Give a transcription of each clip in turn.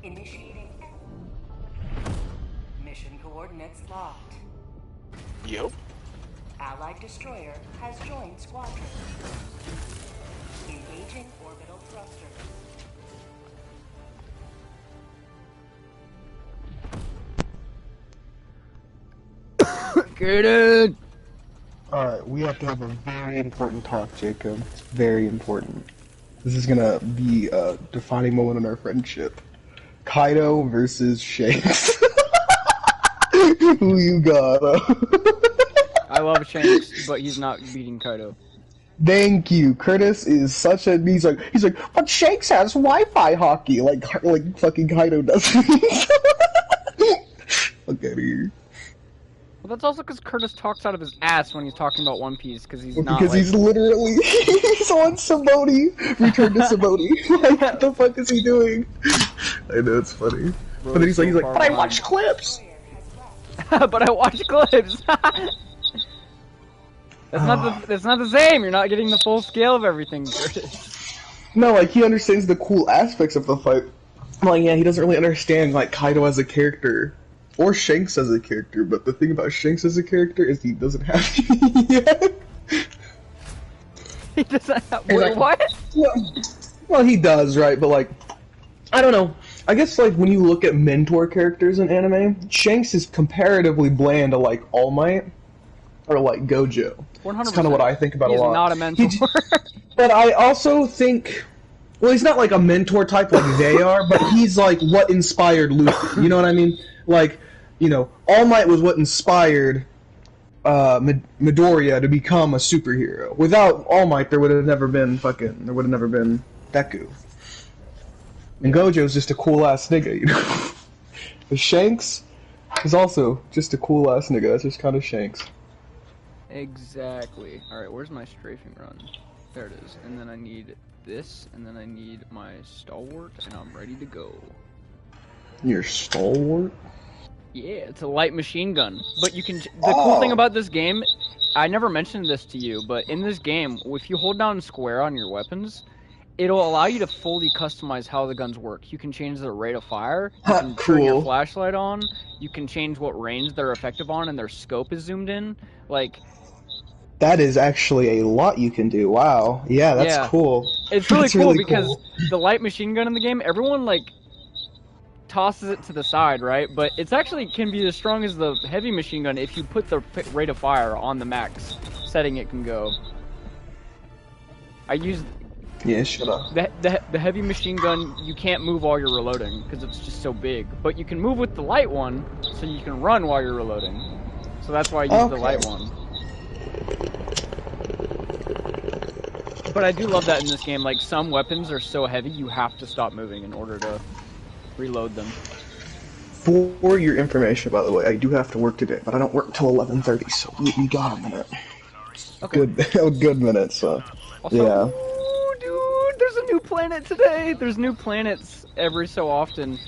Initiating. Mission coordinates locked. Yep. Allied destroyer has joined squadron. Engaging orbital thruster. Get in! Alright, we have to have a very important talk, Jacob. It's very important. This is gonna be a defining moment in our friendship. Kaido versus Shanks. Who you got? I love Shanks, but he's not beating Kaido. Thank you. Curtis is such a he's like but Shanks has Wi-Fi hockey like fucking Kaido doesn't. Look at here. Well, that's also because Curtis talks out of his ass when he's talking about One Piece, because he's not. Because he's literally he's on Sabaody. Return to Sabaody. Like, what the fuck is he doing? I know it's funny, Bro, but then he's so like, but I behind. watch clips. But I watch clips. That's not the same. You're not getting the full scale of everything, Curtis. No, like he understands the cool aspects of the fight. Like, yeah, he doesn't really understand like Kaido as a character. Or Shanks as a character, but the thing about Shanks as a character is he doesn't have yet. He doesn't have what? Well, he does, right? But like, I don't know. I guess like when you look at mentor characters in anime, Shanks is comparatively bland to like All Might or like Gojo. 100%. That's kind of what I think about a lot. He's not a mentor. But I also think, well, he's not like a mentor type like they are, but he's like what inspired Luffy. You know what I mean? Like, you know, All Might was what inspired Midoriya to become a superhero. Without All Might, there would have never been Deku. And Gojo's just a cool ass nigga, you know. But Shanks is also just a cool ass nigga. That's just kind of Shanks. Exactly. All right, where's my strafing run? There it is. And then I need this, and then I need my stalwart, and I'm ready to go. Your stalwart? Yeah, it's a light machine gun. But you can. The cool thing about this game, I never mentioned this to you, but in this game, if you hold down square on your weapons, it'll allow you to fully customize how the guns work. You can change the rate of fire, you can turn your flashlight on, you can change what range they're effective on, and their scope is zoomed in. Like, that is actually a lot you can do. Wow. Yeah, that's cool. It's really cool because the light machine gun in the game, everyone like tosses it to the side, right? But it's actually can be as strong as the heavy machine gun if you put the rate of fire on the max setting it can go. I use shut up. The heavy machine gun, you can't move while you're reloading because it's just so big. But you can move with the light one, so you can run while you're reloading. So that's why I use the light one. But I do love that in this game. Like, some weapons are so heavy, you have to stop moving in order to reload them. For your information, by the way, I do have to work today, but I don't work till 11:30, so we got a minute. Okay. Good minute, so, also, yeah. Ooh, dude, there's a new planet today! There's new planets every so often.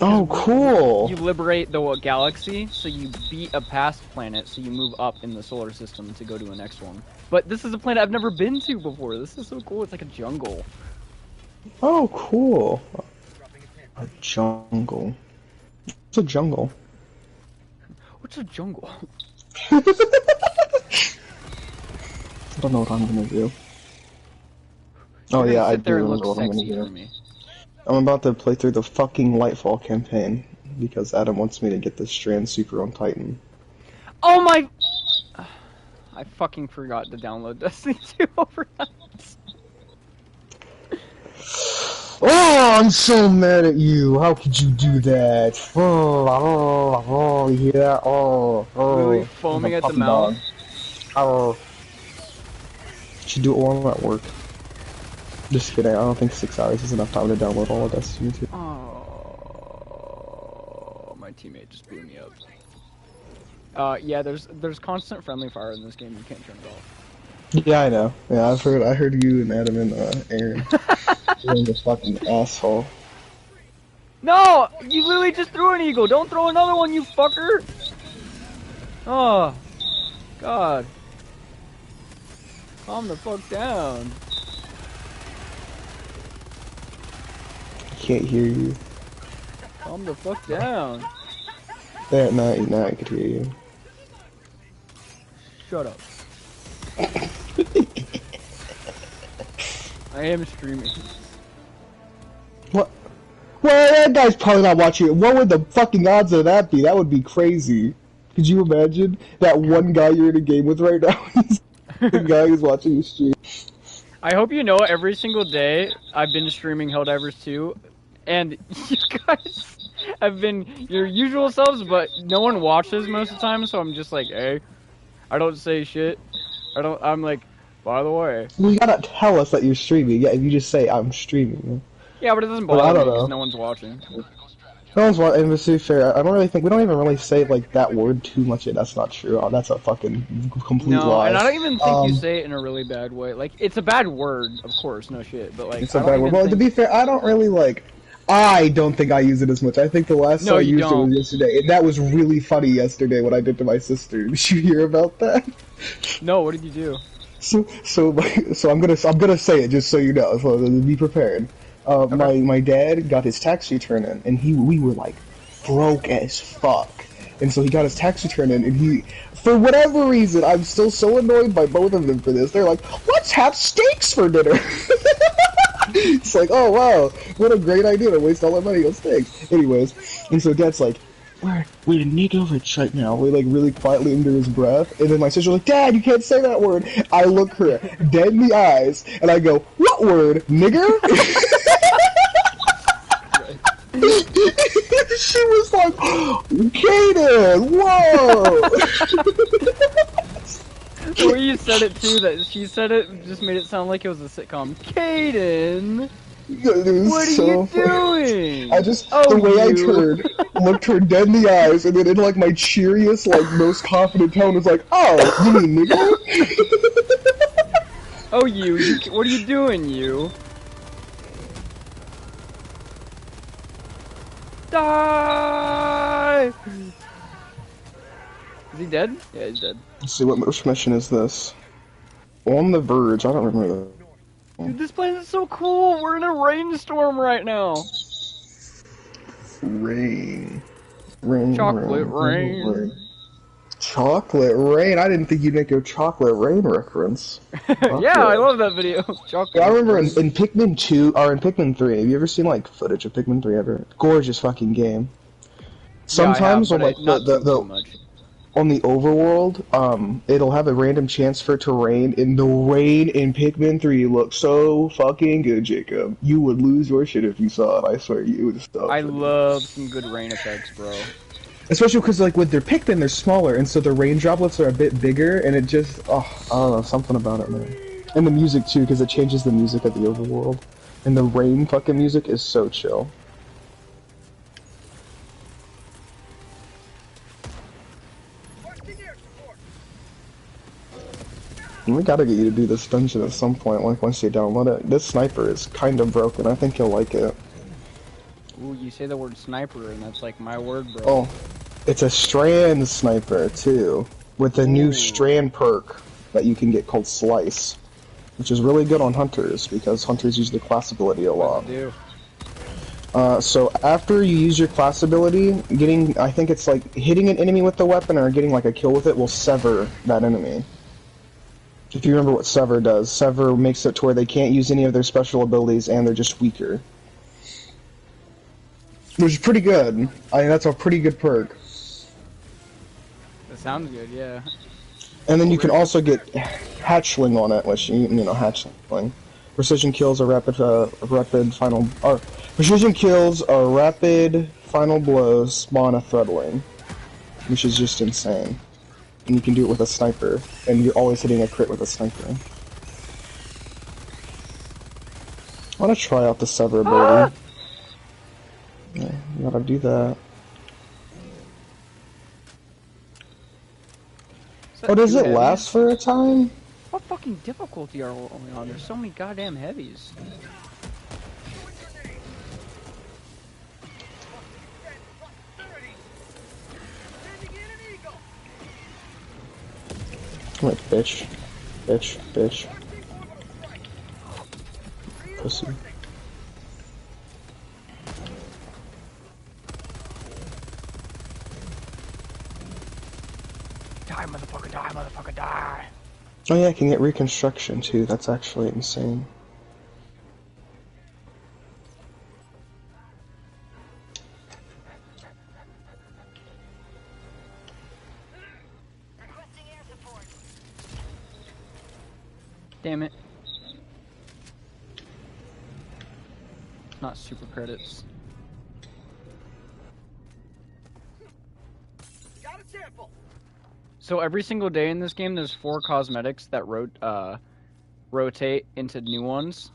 Oh, cool! You liberate the galaxy, so you beat a past planet, so you move up in the solar system to go to the next one. But this is a planet I've never been to before. This is so cool. It's like a jungle. Oh, cool. A jungle. What's a jungle? What's a jungle? I don't know what I'm gonna do. Oh yeah, I do remember what I'm gonna do. I'm about to play through the fucking Lightfall campaign because Adam wants me to get this Strand Super on Titan. Oh my! I fucking forgot to download Destiny 2 overnight. Oh, I'm so mad at you. How could you do that? Yeah. Really foaming at the mouth. Should do it while I'm at work. Just kidding. I don't think 6 hours is enough time to download all of Destiny 2. Oh, my teammate just blew me up. Yeah, there's constant friendly fire in this game. You can't turn it off. Yeah, I know. Yeah, I heard you and Adam and Aaron doing this fucking asshole. No! You literally just threw an eagle! Don't throw another one, you fucker! Oh. God. Calm the fuck down. I can't hear you. Calm the fuck down. There, now I could hear you. Shut up. I am streaming. What? Well, that guy's probably not watching it. What would the fucking odds of that be? That would be crazy. Could you imagine that one guy you're in a game with right now is the guy who's watching you stream? I hope you know every single day I've been streaming Helldivers 2, and you guys have been your usual selves, but no one watches most of the time, so I'm just like, hey, I don't say shit. I'm like, by the way. Well, you gotta tell us that you're streaming. Yeah, if you just say, I'm streaming. Yeah, but it doesn't Well, I bother don't me because know. no one's watching. No one's watching, and to be fair, I don't really think, we don't even really say, like, that word too much. That's not true. Oh, that's a fucking complete No, lie. and I don't even think you say it in a really bad way. Like, it's a bad word, of course, no shit, but like, It's a bad word. Well, to be fair, I don't really, like, I don't think I use it as much. I think the last time I used it was yesterday, and that was really funny yesterday what I did to my sister. Did you hear about that? No, what did you do? So I'm gonna say it just so you know. So be prepared. Okay. My dad got his tax return in, and we were like broke as fuck. And so he got his tax return in, and he, for whatever reason, I'm still so annoyed by both of them for this. They're like, let's have steaks for dinner. It's like, oh wow, what a great idea to waste all our money on steaks. Anyways, and so Dad's like, we're in Negovich right now. We're like really quietly under his breath, and then my sister's like, Dad, you can't say that word. I look her dead in the eyes, and I go, what word, nigger? She was like, Kaden, whoa! The way you said it too, that she said it, just made it sound like it was a sitcom. Kaden! What are you doing? I just, the way I turned, looked her dead in the eyes, and then in like my cheeriest, like most confident tone was like, oh, you mean nigger? Oh, you, what are you doing, you? Die! Is he dead? Yeah, he's dead. Let's see, which mission is this? On the Verge, I don't remember that. Dude, this planet is so cool! We're in a rainstorm right now! Rain. Chocolate rain. Chocolate rain? I didn't think you'd make a chocolate rain reference. Yeah, I love that video. Chocolate. Yeah, I remember in Pikmin 2, or in Pikmin 3, have you ever seen, like, footage of Pikmin 3 ever? Gorgeous fucking game. Sometimes yeah, on, like, on the overworld, it'll have a random chance for it to rain, and the rain in Pikmin 3 looks so fucking good, Jacob. You would lose your shit if you saw it, I swear, you would stop. I love some good rain effects, bro. Especially because, like, with their Pikmin, they're smaller, and so the rain droplets are a bit bigger, and it just, oh, I don't know, something about it, man. And the music, too, because it changes the music of the overworld. And the rain fucking music is so chill. We gotta get you to do this dungeon at some point, like, once you download it. This sniper is kind of broken, I think you'll like it. Ooh, you say the word sniper, and that's like my word, bro. Oh, it's a strand sniper, too, with a new strand perk that you can get called Slice, which is really good on hunters, because hunters use the class ability a lot. So after you use your class ability, I think it's like hitting an enemy with the weapon or getting like a kill with it will sever that enemy. If you remember what Sever does, Sever makes it to where they can't use any of their special abilities and they're just weaker. Which is pretty good. I mean, that's a pretty good perk. That sounds good, yeah. And then you can also get Hatchling on it, which, you know, Hatchling. Precision kills are precision kills are rapid final blows spawn a threadling, which is just insane. And you can do it with a sniper, and you're always hitting a crit with a sniper. I want to try out the Sever ability. Yeah, you gotta do that. Oh, does it last for a time? What fucking difficulty are we on? There's so many goddamn heavies. I'm like, bitch. Bitch. Bitch. Pussy. Die, motherfucker, die, motherfucker, die. Oh yeah, I can get reconstruction too. That's actually insane. Damn it. Not super credits. Got a sample. So every single day in this game, there's 4 cosmetics that rotate into new ones.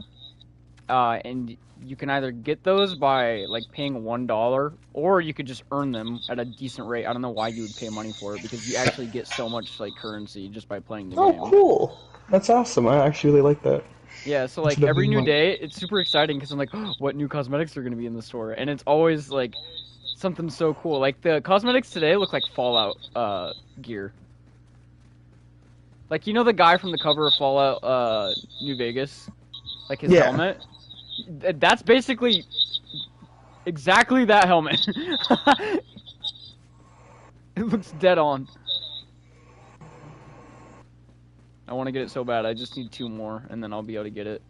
And you can either get those by like paying $1, or you could just earn them at a decent rate. I don't know why you would pay money for it, because you actually get so much like currency just by playing the game. Oh, cool! That's awesome. I actually really like that. Yeah, so like every new day, it's super exciting because I'm like, oh, what new cosmetics are gonna be in the store, and it's always like something so cool. Like the cosmetics today look like Fallout gear. Like, you know the guy from the cover of Fallout New Vegas, like his helmet. That's basically exactly that helmet. It looks dead on. I want to get it so bad. I just need 2 more, and then I'll be able to get it.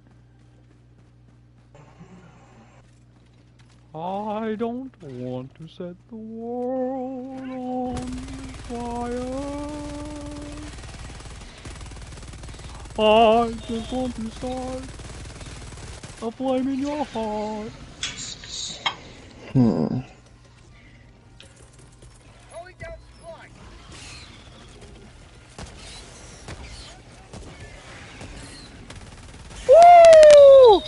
I don't want to set the world on fire. I just want to start a flame in your heart. Calling down supply. Woo!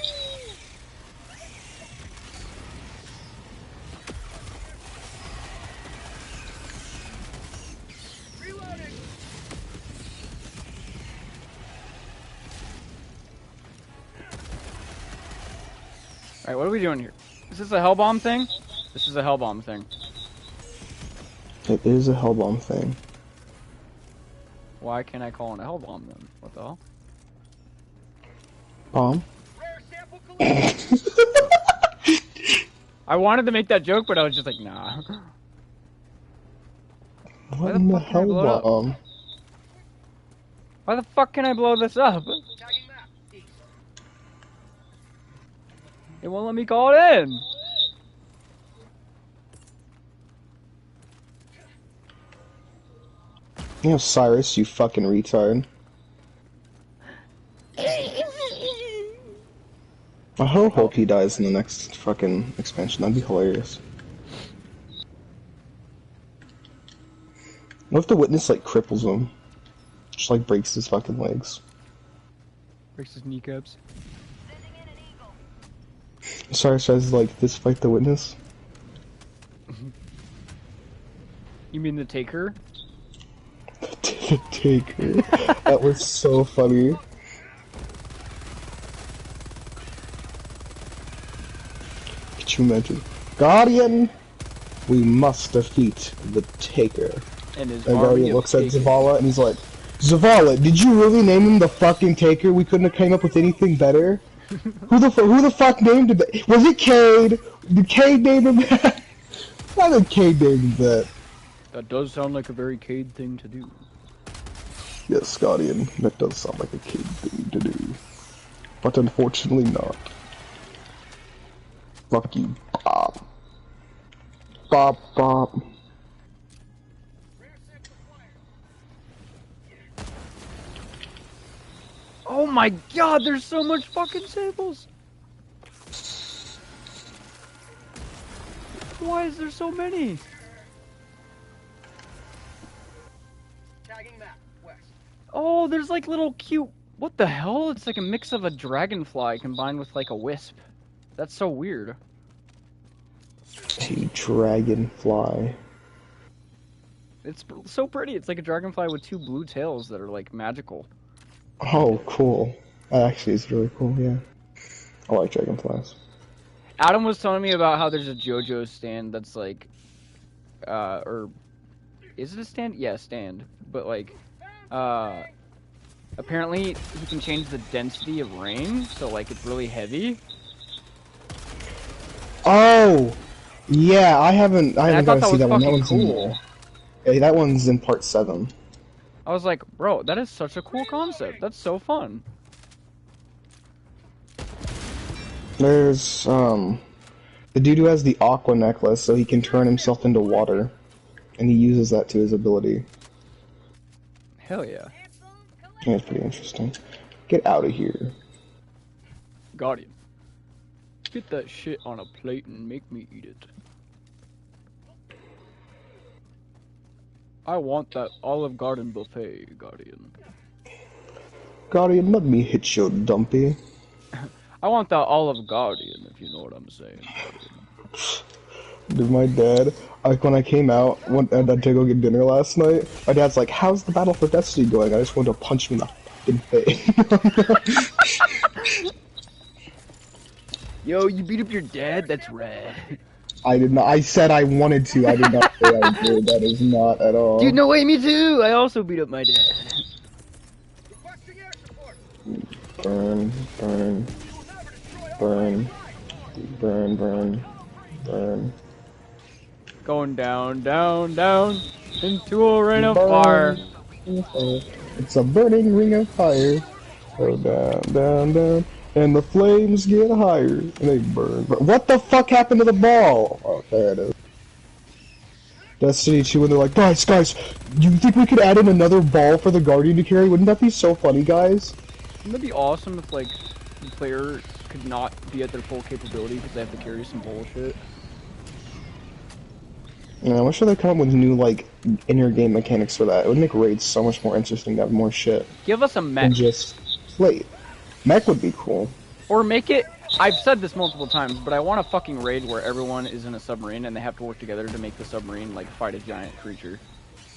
Reloading. Alright, what are we doing here? Is this a Hellbomb thing? This is a Hellbomb thing. It is a Hellbomb thing. Why can't I call it a Hellbomb then? What the hell? Bomb? Rare sample collection. I wanted to make that joke, but I was just like, nah. What the in the fuck can I blow it up? Hellbomb? Why the fuck can I blow this up? Tagging map. East. It won't let me call it in. You know, Cyrus, you fucking retard. I hope he dies in the next fucking expansion. That'd be hilarious. What if the witness, like, cripples him? Just, like, breaks his fucking legs. Breaks his kneecaps. Cyrus says, like, this fight the witness? You mean the Taker? The Taker. That was so funny. Could you imagine? Guardian! We must defeat the Taker. And his And army Guardian of looks at Takers. Zavala and he's like, Zavala, did you really name him the fucking Taker? We couldn't have came up with anything better? Who the fuck named him that? Was it Cade? Did Cade name him that? Why did Cade name him that? That does sound like a very Cade thing to do. Yes, Guardian, that does sound like a Cade thing to do. But unfortunately not. Fuck you, Bob. Bob, Bob. Oh my god, there's so much fucking samples! Why is there so many? Tagging map. West. Oh, there's like little cute... What the hell? It's like a mix of a dragonfly combined with like a wisp. That's so weird. A dragonfly. It's so pretty. It's like a dragonfly with 2 blue tails that are like magical. Oh, cool. That actually is really cool, yeah. I like dragonflies. Adam was telling me about how there's a JoJo stand that's like, or is it a stand? Yeah, stand. But like, apparently he can change the density of rain, so like it's really heavy. Oh, yeah. I haven't I gotten thought to that see was that one. That fucking one's cool. in. Yeah, that one's in part 7. I was like, bro, that is such a cool concept. That's so fun. There's, the dude who has the aqua necklace, so he can turn himself into water. And he uses that to his ability. Hell yeah. Yeah, it's pretty interesting. Get out of here. Guardian. Get that shit on a plate and make me eat it. I want that Olive Garden buffet, Guardian. Guardian, let me hit your dumpy. I want that Olive Guardian, if you know what I'm saying, Guardian. Dude, my dad, like when I came out, went to go get dinner last night, my dad's like, how's the battle for Destiny going? I just wanted to punch him in the fucking face. Yo, you beat up your dad? That's rad. I did not, I said I wanted to, I did not say I did, that is not at all. Dude, no way, me too! I also beat up my dad. Requesting air support. Burn, burn, burn, burn, burn, burn. Going down, down, down, into a ring of fire. It's a burning ring of fire. Go down, down, down, and the flames get higher, and they burn. What the fuck happened to the ball? Oh, there it is. Destiny 2, and they're like, guys, you think we could add in another ball for the Guardian to carry? Wouldn't that be so funny, guys? Wouldn't that be awesome if, like, the player could not be at their full capability because they have to carry some bullshit? Yeah, I wish they come up with new, like, inner game mechanics for that. It would make raids so much more interesting to have more shit. Give us a mech. And just play. Mech would be cool. Or make it, I've said this multiple times, but I want a fucking raid where everyone is in a submarine and they have to work together to make the submarine, like, fight a giant creature.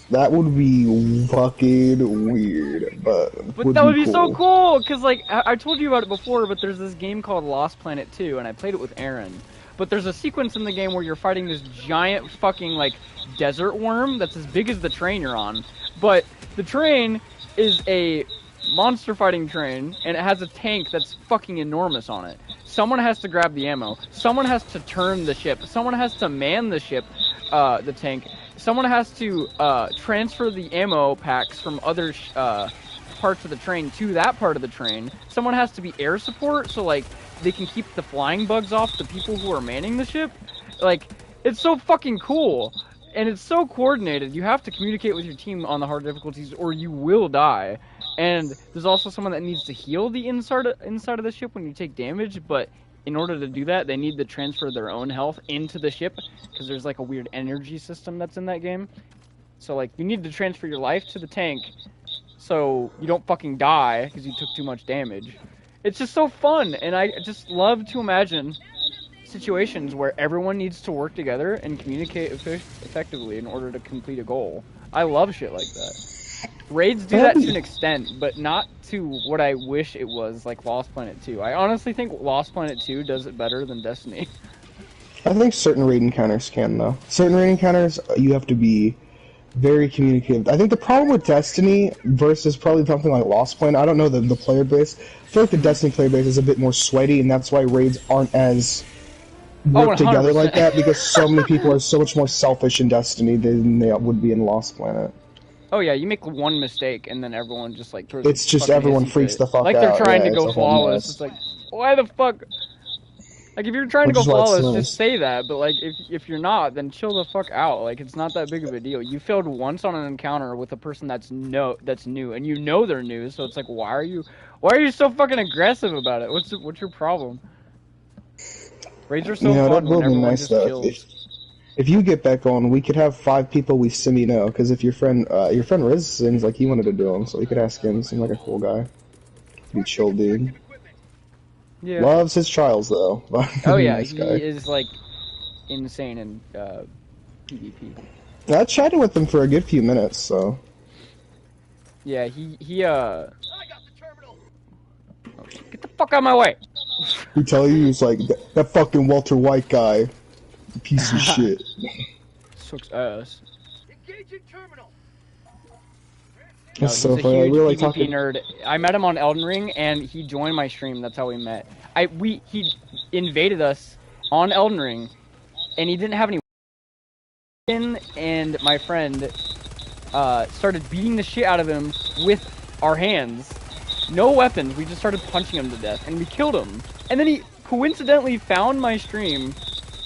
That would be fucking weird, but that would be cool. so cool, because, like, I told you about it before, but there's this game called Lost Planet 2, and I played it with Aaron. But there's a sequence in the game where you're fighting this giant fucking, like, desert worm that's as big as the train you're on. But the train is a monster fighting train, and it has a tank that's fucking enormous on it. Someone has to grab the ammo. Someone has to turn the ship. Someone has to man the ship, the tank. Someone has to transfer the ammo packs from other parts of the train to that part of the train. Someone has to be air support, so, like, they can keep the flying bugs off the people who are manning the ship. Like, it's so fucking cool. And it's so coordinated. You have to communicate with your team on the hard difficulties or you will die. And there's also someone that needs to heal the inside of the ship when you take damage, but in order to do that, they need to transfer their own health into the ship, because there's, like, a weird energy system that's in that game. So, like, you need to transfer your life to the tank so you don't fucking die because you took too much damage. It's just so fun, and I just love to imagine situations where everyone needs to work together and communicate effectively in order to complete a goal. I love shit like that. Raids do that to an extent, but not to what I wish it was, like Lost Planet 2. I honestly think Lost Planet 2 does it better than Destiny. I think certain raid encounters can, though. Certain raid encounters, you have to be very communicative. I think the problem with Destiny versus probably something like Lost Planet, I don't know the player base. I feel like the Destiny player base is a bit more sweaty, and that's why raids aren't as worked together like that, because so many people are so much more selfish in Destiny than they would be in Lost Planet. Oh yeah, you make one mistake and then everyone just, like, throws it's just everyone freaks the fuck out. Like they're trying to go a whole flawless. mess. It's like, why the fuck? Like, if you're trying to go flawless, just say that. But, like, if you're not, then chill the fuck out. Like, it's not that big of a deal. You failed once on an encounter with a person that's new, and you know they're new. So it's like, why are you so fucking aggressive about it? What's your problem? Raids are so fun when everyone just chills. If you get back on, we could have 5 people we semi-know, because if your friend Riz seems like he wanted to do them, so we could ask him. Seems like a cool guy. Be chill, dude. Yeah. Loves his trials, though. Oh yeah, he is, like, insane in PvP. I chatted with him for a good few minutes, so... Yeah, I got the terminal. Oh, get the fuck out of my way! He tell you, he's like, that fucking Walter White guy. Piece of shit. Sucks ass. Engaging terminal. That's so funny. We were like talking. Nerd. I met him on Elden Ring, and he joined my stream. That's how we met. He invaded us on Elden Ring, and he didn't have any. And my friend started beating the shit out of him with our hands. No weapons, we just started punching him to death, and we killed him. And then he coincidentally found my stream,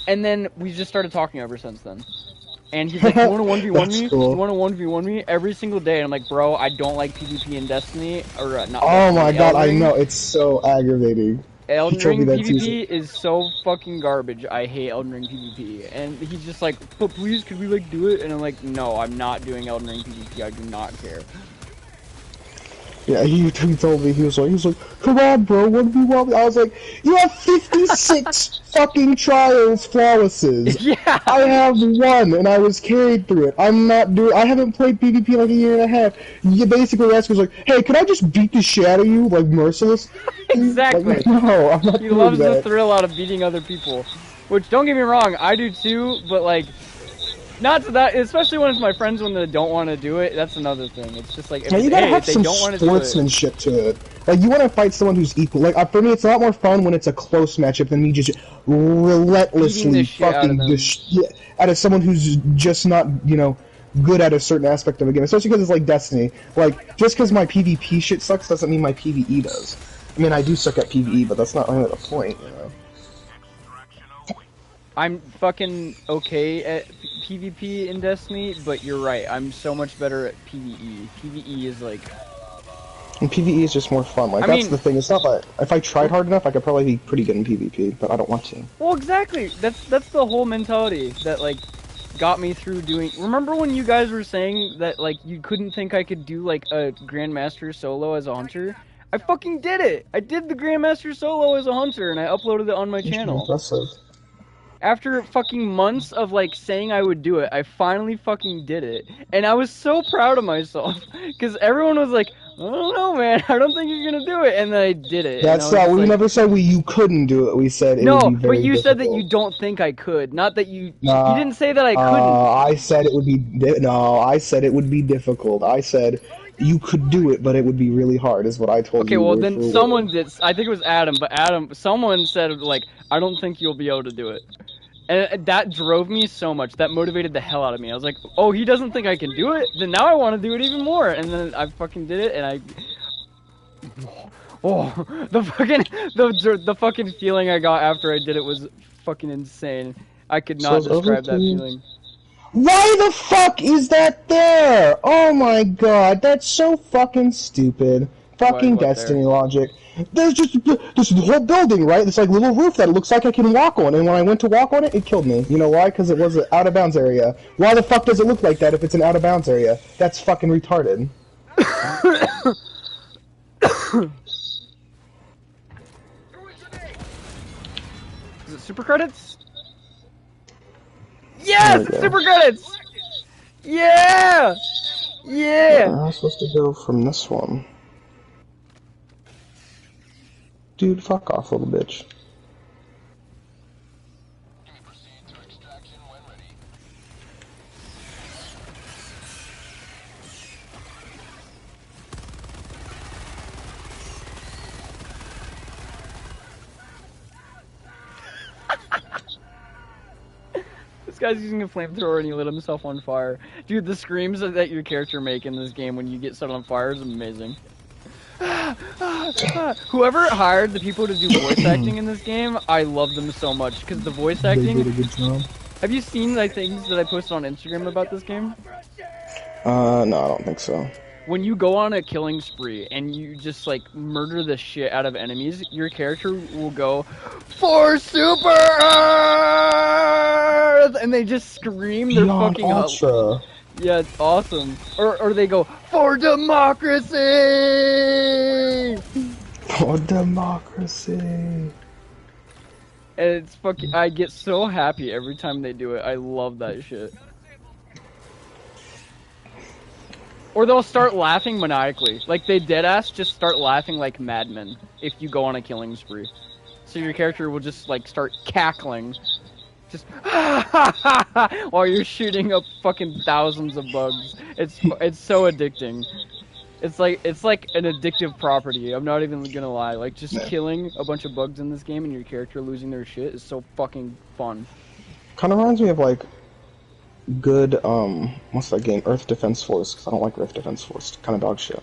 and then we just started talking ever since then. And he's like, you want to 1v1 me? Cool. You want to 1v1 me? Every single day. And I'm like, bro, I don't like PvP in Destiny. Or, not Oh Destiny, my god, I Elden Ring. know, it's so aggravating. Elden told me Ring that PvP is so fucking garbage. I hate Elden Ring PvP. And he's just like, but please, could we, like, do it? And I'm like, no, I'm not doing Elden Ring PvP. I do not care. Yeah, he told me, he was like, come on, bro, what do you want me? I was like, you have 56 fucking trials flawlesses. Yeah. I have one, and I was carried through it. I haven't played PvP in like a year and a half. You basically asked me, like, hey, could I just beat the shit out of you, like, merciless? Exactly. Like, no, I'm not He doing loves that. the thrill out of beating other people. Which, don't get me wrong, I do too, but, like, not to that, especially when it's my friends when they don't want to do it, that's another thing. It's just like, if, Yeah, you gotta hey, have if they some don't want to do it. sportsmanship to it. Like, you want to fight someone who's equal. Like, for me, it's a lot more fun when it's a close matchup than me just Beating relentlessly the shit out of them. out of someone who's just not, you know, good at a certain aspect of a game. Especially because it's like Destiny. Like, just because my PvP shit sucks doesn't mean my PvE does. I mean, I do suck at PvE, but that's not really the point, you know? I'm fucking okay at PvP in Destiny, but you're right, I'm so much better at PvE. PvE is like... And PvE is just more fun. Like, I that's mean- the thing. It's not like, if I tried hard enough, I could probably be pretty good in PvP, but I don't want to. Well, exactly. That's the whole mentality that, like, got me through doing... Remember when you guys were saying that, like, you couldn't think I could do, like, a Grandmaster solo as a hunter? I fucking did it! I did the Grandmaster solo as a hunter, and I uploaded it on my channel. Impressive. After fucking months of, like, saying I would do it, I finally fucking did it. And I was so proud of myself. Because everyone was like, I don't know, man. I don't think you're gonna do it. And then I did it. That's and I was we like, never said you couldn't do it. We said it no, would be very but you said that you difficult. don't think I could. Not that you... Nah, you didn't say that I couldn't. I said it would be... No, I said it would be difficult. I said you could do it, but it would be really hard, is what I told Okay, you. well, word then for someone word. did... I think it was Adam, but someone said, like, I don't think you'll be able to do it. And that drove me so much. That motivated the hell out of me. I was like, oh, he doesn't think I can do it? Then now I want to do it even more. And then I fucking did it, and I... Oh, the fucking feeling I got after I did it was fucking insane. I could So not it's over describe that to you. feeling. Why the fuck is that there? Oh my god, that's so fucking stupid. Fucking What there? Destiny logic. There's just this whole building, right? This like little roof that looks like I can walk on, and when I went to walk on it, it killed me. You know why? Because it was an out of bounds area. Why the fuck does it look like that if it's an out of bounds area? That's fucking retarded. Is it super credits? Yes, There we it's go. super credits! Yeah! Yeah! I'm supposed to go from this one. Dude, fuck off, little bitch. This guy's using a flamethrower and he lit himself on fire. Dude, the screams that your character make in this game when you get set on fire is amazing. Whoever hired the people to do voice acting in this game, I love them so much because the voice They did a acting. good job. Have you seen the things that I posted on Instagram about this game? No, I don't think so. When you go on a killing spree and you just like murder the shit out of enemies, your character will go for Super Earth, and they just scream their Beyond fucking Ultra. Yeah, it's awesome. Or they go for democracy. For democracy. And it's fucking. I get so happy every time they do it. I love that shit. Or they'll start laughing maniacally. Like, they deadass just start laughing like madmen if you go on a killing spree. So your character will just, like, start cackling. Just, while you're shooting up fucking thousands of bugs. It's so addicting. It's like an addictive property. I'm not even gonna lie. Like, just killing a bunch of bugs in this game and your character losing their shit is so fucking fun. Kind of reminds me of like good, what's that game? Earth Defense Force, because I don't like Earth Defense Force. Kind of dog shit.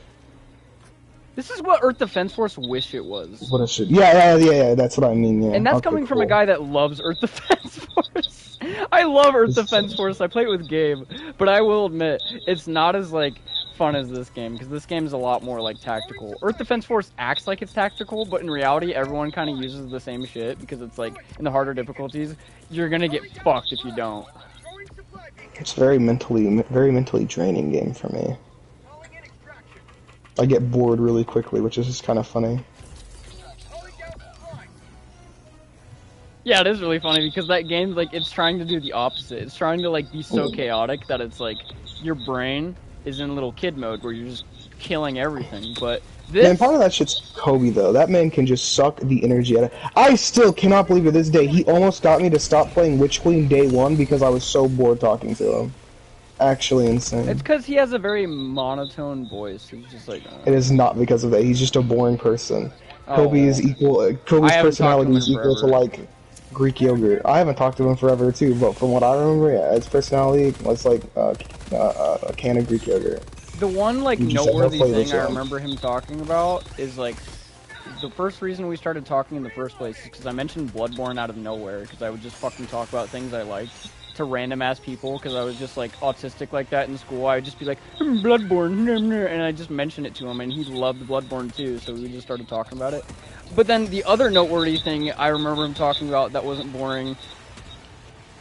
This is what Earth Defense Force wish it was. What it should. Yeah, that's what I mean, yeah. And that's Okay, coming from cool. a guy that loves Earth Defense Force. I love Earth Defense Force. I play it with Gabe, but I will admit it's not as like fun as this game because this game is a lot more like tactical. Earth Defense Force acts like it's tactical, but in reality, everyone kind of uses the same shit because it's like in the harder difficulties, you're gonna get fucked if you don't. It's very mentally draining game for me. I get bored really quickly, which is just kind of funny. Yeah, it is really funny because that game, like, it's trying to do the opposite. It's trying to, like, be so chaotic that it's, like, your brain is in little kid mode where you're just killing everything, but this... Man, part of that shit's Kobe, though. That man can just suck the energy out of... I still cannot believe to this day, he almost got me to stop playing Witch Queen day one because I was so bored talking to him. Actually insane. It's because he has a very monotone voice. He's just like... It is not because of that. He's just a boring person. Oh, Kobe is equal... Kobe's personality is equal to, forever. like... Greek yogurt. I haven't talked to him forever too, but from what I remember, yeah, his personality was like a can of Greek yogurt. The one like You just noteworthy have to play thing this I one. remember him talking about is like the first reason we started talking in the first place is because I mentioned Bloodborne out of nowhere because I would just fucking talk about things I liked to random ass people because I was just like autistic like that in school. I would just be like Bloodborne, and I just mentioned it to him, and he loved Bloodborne too, so we just started talking about it. But then the other noteworthy thing I remember him talking about that wasn't boring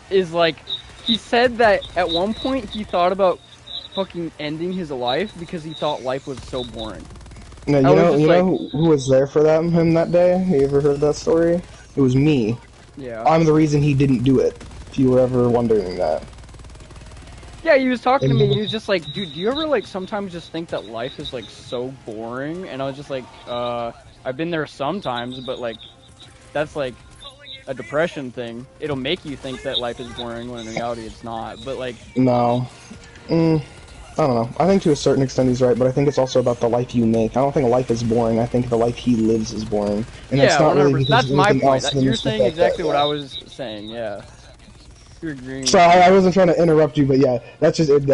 is like he said that at one point he thought about fucking ending his life because he thought life was so boring. No, you know who was there for him that day? You ever heard that story? It was me. Yeah. I'm the reason he didn't do it. If you were ever wondering that. Yeah, he was talking to me. He was just like, "Dude, do you ever like sometimes just think that life is like so boring?" And I was just like, I've been there sometimes, but like, that's like a depression thing. It'll make you think that life is boring when in reality it's not. But like, No. I don't know. I think to a certain extent he's right, but I think it's also about the life you make. I don't think life is boring. I think the life he lives is boring. And yeah, that's not really 100%. because That's of my anything point. else than You're the saying fact that, exactly what yeah. I was saying. Yeah. You're agreeing. So I wasn't trying to interrupt you, but yeah, that's just it.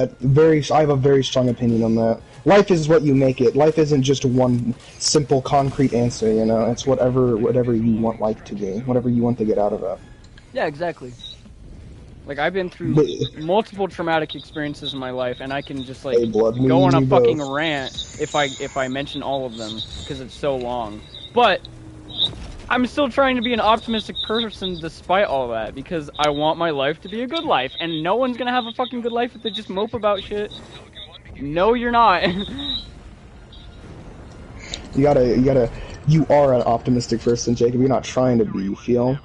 I have a very strong opinion on that. Life is what you make it. Life isn't just one simple, concrete answer. You know, it's whatever you want life to be, whatever you want to get out of it. Yeah, exactly. Like I've been through multiple traumatic experiences in my life, and I can just like Hey, blood, go on a you fucking both. rant if I mention all of them because it's so long. But I'm still trying to be an optimistic person despite all that because I want my life to be a good life, and no one's gonna have a fucking good life if they just mope about shit. No, you're not. You are an optimistic person, Jacob. You're not trying to be, you feel?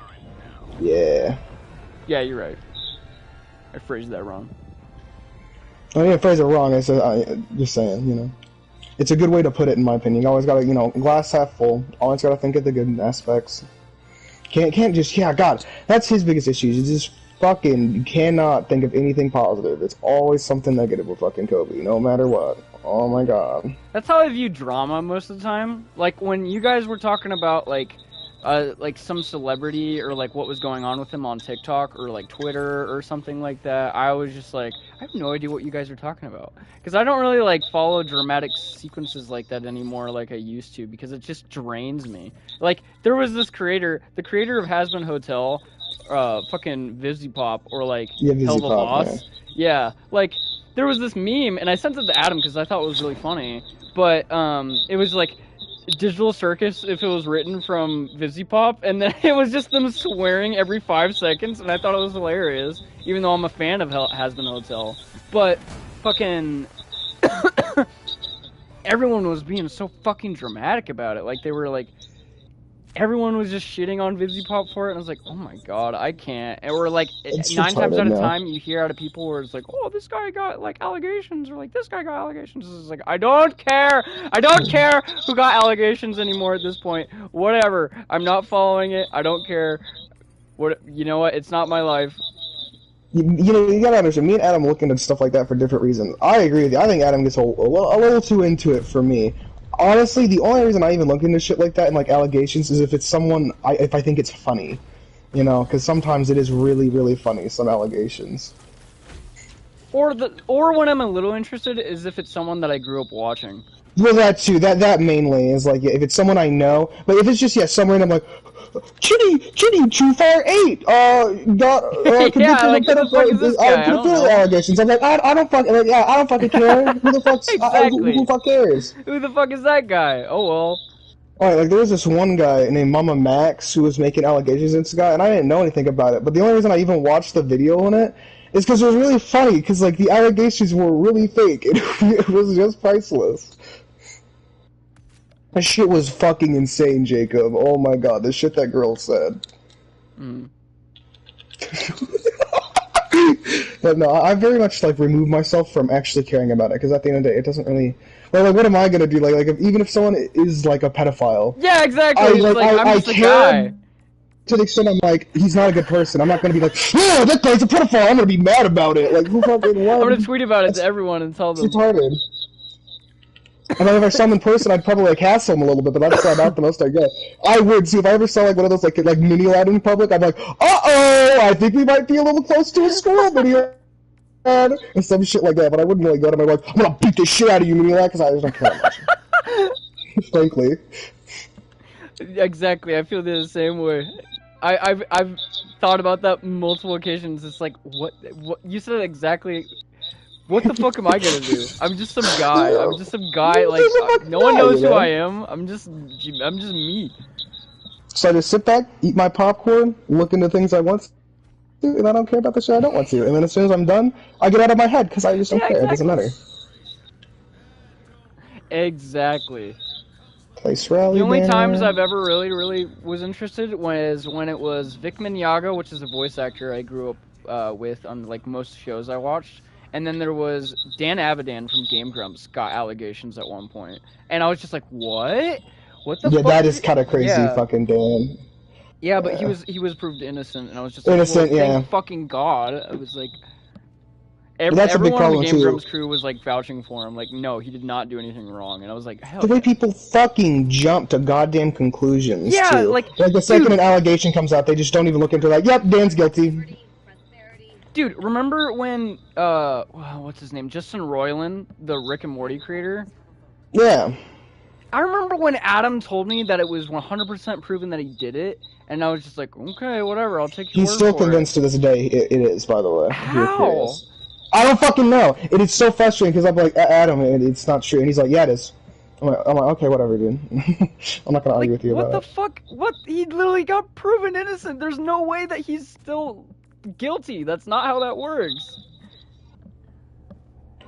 Yeah. Yeah, you're right. I phrased that wrong. I didn't phrase it wrong. I said, just saying, you know. It's a good way to put it, in my opinion. You always gotta, you know, glass half full. Always gotta think of the good aspects. Can't just, yeah, God. That's his biggest issue. You just fucking, you cannot think of anything positive. It's always something negative with fucking Kobe, no matter what. Oh my God. That's how I view drama most of the time. Like when you guys were talking about like some celebrity or like what was going on with him on TikTok or like Twitter or something like that, I was just like, I have no idea what you guys are talking about because I don't really like follow dramatic sequences like that anymore like I used to because it just drains me. Like there was this creator, the creator of Has Been Hotel, fucking Vizipop or like Yeah, Hell of a Vizipop, Boss. Yeah, like there was this meme and I sent it to Adam because I thought it was really funny, but it was like Digital Circus if it was written from Vizipop, and then it was just them swearing every 5 seconds, and I thought it was hilarious, even though I'm a fan of Has Been Hotel. But fucking everyone was being so fucking dramatic about it. Like they were like, everyone was just shitting on Vizipop for it, and I was like, oh my God, I can't. Or like It's 9 times out of retarded now. time, you hear out of people where it's like, oh, this guy got like allegations, or like this guy got allegations. It's like, I don't care who got allegations anymore at this point. Whatever, I'm not following it. I don't care. You know what? It's not my life. You know, you gotta understand, me and Adam look into stuff like that for different reasons. I agree with you. I think Adam gets a little too into it for me. Honestly, the only reason I even look into shit like that and like allegations is if it's someone, if I think it's funny. You know, because sometimes it is really, really funny, some allegations. Or when I'm a little interested is if it's someone that I grew up watching. Well, that too. That mainly is like if it's someone I know. But if it's just some random like, Chitty, Too Far 8, got Yeah, like who the fuck is this guy? I don't know. allegations. I'm like, I don't fucking I don't fucking care. Who the fuck's Exactly. who the fuck cares? Who the fuck is that guy? Oh well. Alright, like there was this one guy named Mama Max who was making allegations against the guy, and I didn't know anything about it. But the only reason I even watched the video on it is because it was really funny. Because like the allegations were really fake. It was just priceless. That shit was fucking insane, Jacob. Oh my god, the shit that girl said. But no, I very much like removed myself from actually caring about it because at the end of the day, it doesn't really. Well, like, what am I gonna do? Like even if someone is like a pedophile. Yeah, exactly. I'm just a guy. To the extent I'm like, he's not a good person. I'm not gonna be like, yeah, that guy's a pedophile. I'm gonna be mad about it. Like, who fucking won? I'm gonna tweet about it to everyone and tell them. It's retarded. And then if I saw him in person, I'd probably like hassle him a little bit, but that's about the most I get. I would see if I ever saw like one of those like mini lad in public. I'd be like, uh-oh, I think we might be a little close to a squirrel video, and some shit like that. But I wouldn't really go to my like, I'm gonna beat the shit out of you, mini lad, because I just don't care that much. Frankly. Exactly, I feel the same way. I've thought about that on multiple occasions. It's like, what you said exactly. What the fuck am I gonna do? I'm just some guy. I'm just some guy. Like no one knows who I am. I'm just me. So I just sit back, eat my popcorn, look into things I want to, and I don't care about the shit I don't want to. And then as soon as I'm done, I get out of my head because I just don't care. Exactly. It doesn't matter. Exactly. Place rally. The only times I've ever really was interested was when it was Vic Mignogna, which is a voice actor I grew up with on like most shows I watched. And then there was Dan Avidan from Game Grumps got allegations at one point. And I was just like, what? What the fuck? Yeah, that is kind of crazy, fucking Dan. Yeah, but he was proved innocent, and I was just like, innocent, well, thank fucking God. I was like, everyone on the Game Grumps crew was like vouching for him, like, no, he did not do anything wrong. And I was like, hell. The way people fucking jump to goddamn conclusions. Yeah, too. like the second an allegation comes out, they just don't even look into it. Like, yep, Dan's guilty. Dude, remember when, what's his name? Justin Roiland, the Rick and Morty creator? Yeah. I remember when Adam told me that it was 100% proven that he did it, and I was just like, okay, whatever, I'll take your word for it. He's still convinced to this day it is, by the way. How? I don't fucking know. It is so frustrating because I'm like, Adam, it's not true. And he's like, yeah, it is. I'm like, okay, whatever, dude. I'm not gonna argue with you about it. What the fuck? What? He literally got proven innocent. There's no way that he's still guilty. That's not how that works.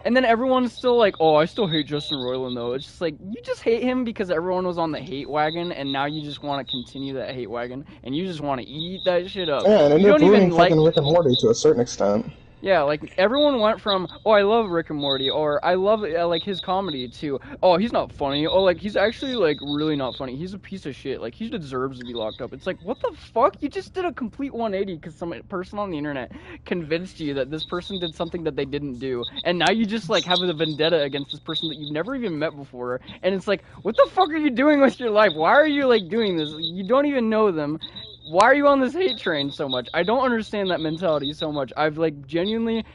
And then everyone's still like, oh, I still hate Justin Roiland though. It's just like, you just hate him because everyone was on the hate wagon, and now you just want to continue that hate wagon, and you just want to eat that shit up. Yeah, and you don't even like fucking Rick and Morty to a certain extent. Yeah, like, everyone went from, oh, I love Rick and Morty, or I love, like, his comedy, to, oh, he's not funny, oh, like, he's actually, like, really not funny, he's a piece of shit, like, he deserves to be locked up. It's like, what the fuck? You just did a complete 180 because some person on the internet convinced you that this person did something that they didn't do, and now you just, like, have a vendetta against this person that you've never even met before, and it's like, what the fuck are you doing with your life? Why are you, like, doing this? You don't even know them. Why are you on this hate train so much? I don't understand that mentality so much. I've, like, genuinely,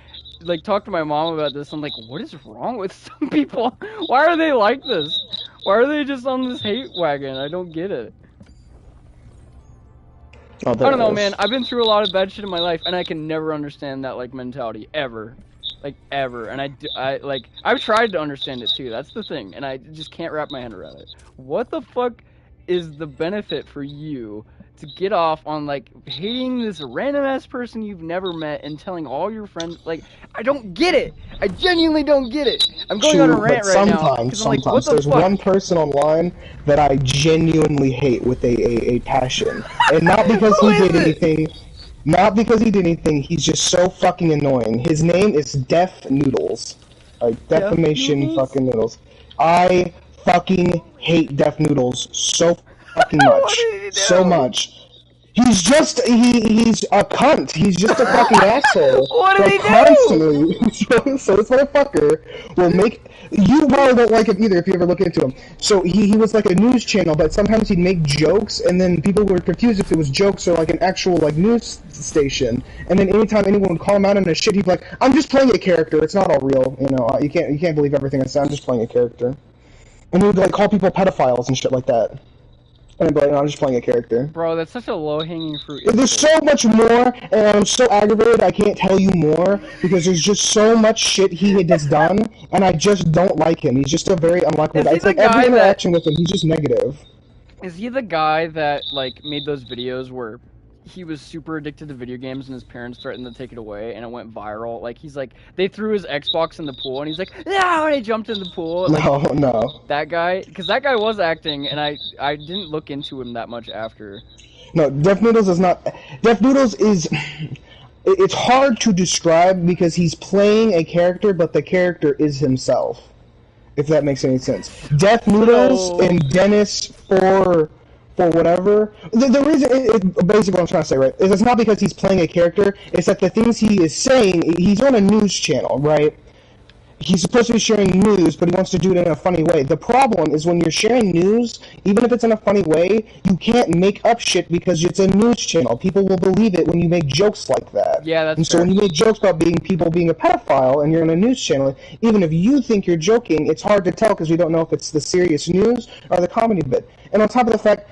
like, talked to my mom about this. I'm like, what is wrong with some people? Why are they like this? Why are they just on this hate wagon? I don't get it. I don't know, man. I've been through a lot of bad shit in my life, and I can never understand that, like, mentality. Ever. Like, ever. And I've tried to understand it, too. That's the thing. And I just can't wrap my head around it. What the fuck is the benefit for you to get off on, like, hating this random-ass person you've never met and telling all your friends, like, I don't get it! I genuinely don't get it! I'm going on a rant right now. Sometimes, like, what the there's fuck? one person online that I genuinely hate with a passion. And not because he did anything, he's just so fucking annoying. His name is Def Noodles. Like, defamation fucking noodles. I fucking hate Def Noodles so fucking much. So much. He's just he's a cunt. He's just a fucking asshole. What did he do? Constantly. So this motherfucker will make you probably don't like him either if you ever look into him. So he was like a news channel, but sometimes he'd make jokes, and then people were confused if it was jokes or like an actual like news station. And then anytime anyone would call him out on his shit, he'd be like, "I'm just playing a character. It's not all real. You know, you can't believe everything I say. I'm just playing a character." And he would like call people pedophiles and shit like that. And I'd be like, "No, I'm just playing a character." Bro, that's such a low-hanging fruit. There's so much more, and I'm so aggravated I can't tell you more, because there's just so much shit he had just done, and I just don't like him. He's just a very unlikable guy. It's like every interaction with him, he's just negative. Is he the guy that, like, made those videos where he was super addicted to video games and his parents threatened to take it away and it went viral? Like, he's like, they threw his Xbox in the pool and he's like, no, and he jumped in the pool. Like, No. That guy? Because that guy was acting, and I didn't look into him that much after. No, Def Noodles is not... Def Noodles is... It's hard to describe because he's playing a character, but the character is himself. If that makes any sense. Def Noodles and Dennis for whatever. The reason, basically what I'm trying to say, right, is it's not because he's playing a character, it's that the things he is saying, he's on a news channel, right? He's supposed to be sharing news, but he wants to do it in a funny way. The problem is when you're sharing news, even if it's in a funny way, you can't make up shit because it's a news channel. People will believe it when you make jokes like that. Yeah, that's And so fair. when you make jokes about people being a pedophile and you're on a news channel, even if you think you're joking, it's hard to tell because we don't know if it's the serious news or the comedy bit. And on top of the fact,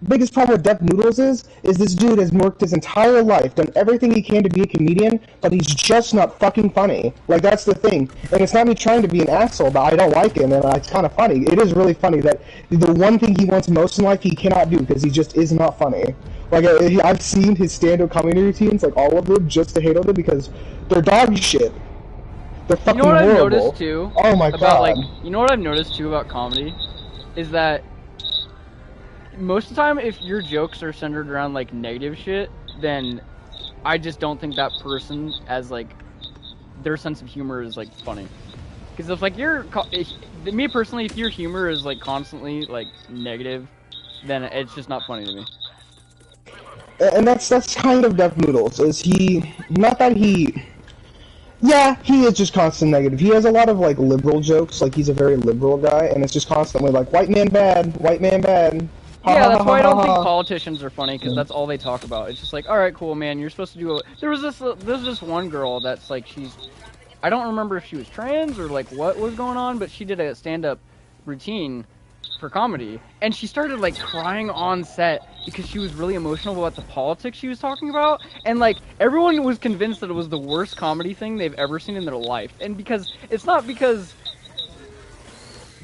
biggest problem with Def Noodles is this dude has worked his entire life, done everything he can to be a comedian, but he's just not fucking funny. Like, that's the thing. And it's not me trying to be an asshole, but I don't like him, and it's kind of funny. It is really funny that the one thing he wants most in life he cannot do because he just is not funny. Like, I've seen his stand-up comedy routines, like all of them, just to hate on them because they're dog shit. They're fucking You know what horrible. I've noticed too? Oh my god. Like, you know what I've noticed too about comedy? Is that most of the time, if your jokes are centered around, like, negative shit, then I just don't think that person as, like, their sense of humor is, like, funny. Because if, like, me personally, if your humor is, like, constantly, like, negative, then it's just not funny to me. And that's kind of Def Noodles, is not that yeah, he is just constant negative. He has a lot of, like, liberal jokes, like, he's a very liberal guy, and it's just constantly, like, white man bad, white man bad. Yeah, that's why I don't think politicians are funny, because that's all they talk about. It's just like, alright, cool, man, you're supposed to do there's this one girl that's like, I don't remember if she was trans or like what was going on, but she did a stand-up routine for comedy, and she started like crying on set because she was really emotional about the politics she was talking about, and like everyone was convinced that it was the worst comedy thing they've ever seen in their life, and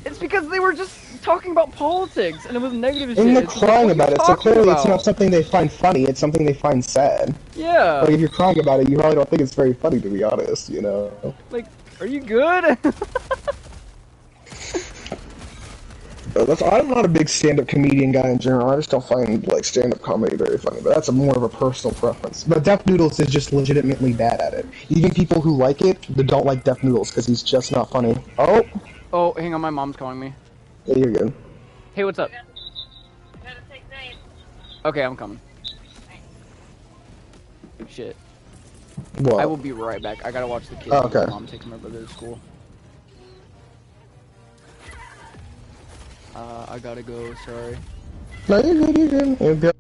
it's because they were just talking about politics, and it was negative shit. And they're it's crying like, about it, so clearly it's not something they find funny, it's something they find sad. Yeah. Like, if you're crying about it, you probably don't think it's very funny, to be honest, you know? Like, are you good? I'm not a big stand-up comedian guy in general, I just don't find, like, stand-up comedy very funny, but that's more of a personal preference. But Def Noodles is just legitimately bad at it. Even people who like it, they don't like Def Noodles, because he's just not funny. Oh, hang on, my mom's calling me. Yeah, you're good. Hey, what's up? Okay, I'm coming. Shit. What? I will be right back. I gotta watch the kids. Oh, okay. My mom takes my brother to school. I gotta go, sorry. No, you're good, you're good. You're good.